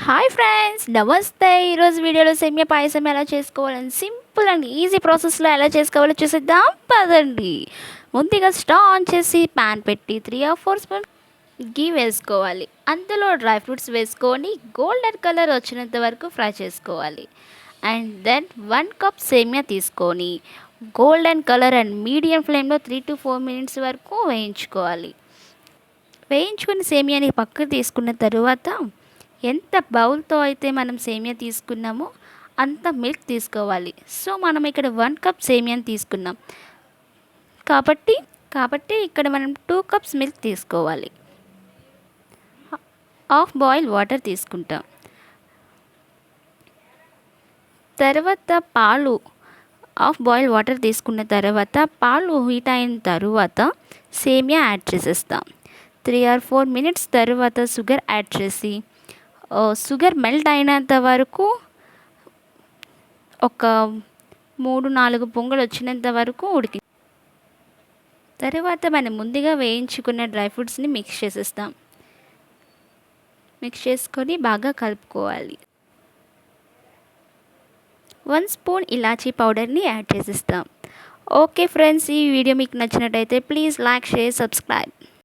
Hi friends, నమస్తే. ఈరోజు వీడియోలో సేమియా పాయసం ఎలా చేసుకోవాలని సింపుల్ అండ్ ఈజీ ప్రాసెస్లో ఎలా చేసుకోవాలో చూసేద్దాం పదండి. ముందుగా స్టవ్ ఆన్ చేసి ప్యాన్ పెట్టి 3 or 4 స్పూన్ గీ వేసుకోవాలి. అందులో డ్రై ఫ్రూట్స్ వేసుకొని గోల్డెన్ కలర్ వచ్చినంత వరకు ఫ్రై చేసుకోవాలి. అండ్ దెన్ 1 కప్ సేమియా తీసుకొని గోల్డెన్ కలర్ అండ్ మీడియం ఫ్లేమ్లో 3 to 4 minutes వరకు వేయించుకోవాలి. వేయించుకుని సేమియాని పక్కకు తీసుకున్న తరువాత ఎంత బౌల్తో అయితే మనం సేమియా తీసుకున్నామో అంత మిల్క్ తీసుకోవాలి. సో మనం ఇక్కడ 1 కప్ సేమియాని తీసుకున్నాం కాబట్టి ఇక్కడ మనం 2 కప్స్ మిల్క్ తీసుకోవాలి. హాఫ్ బాయిల్ వాటర్ తీసుకుంటాం. తర్వాత హాఫ్ బాయిల్ వాటర్ తీసుకున్న తర్వాత పాలు హీట్ అయిన తర్వాత సేమియా యాడ్ చేసేస్తాం. 3 or 4 minutes తర్వాత షుగర్ యాడ్ చేసి షుగర్ మెల్ట్ అయినంత వరకు ఒక 3-4 పొంగులు వచ్చినంత వరకు తర్వాత మనం ముందుగా వేయించుకున్న డ్రై ఫ్రూట్స్ని మిక్స్ చేసేస్తాం. మిక్స్ చేసుకొని బాగా కలుపుకోవాలి. 1 స్పూన్ ఇలాచీ పౌడర్ని యాడ్ చేసేస్తాం. ఓకే ఫ్రెండ్స్, ఈ వీడియో మీకు నచ్చినట్టయితే ప్లీజ్ లైక్, షేర్, సబ్స్క్రైబ్.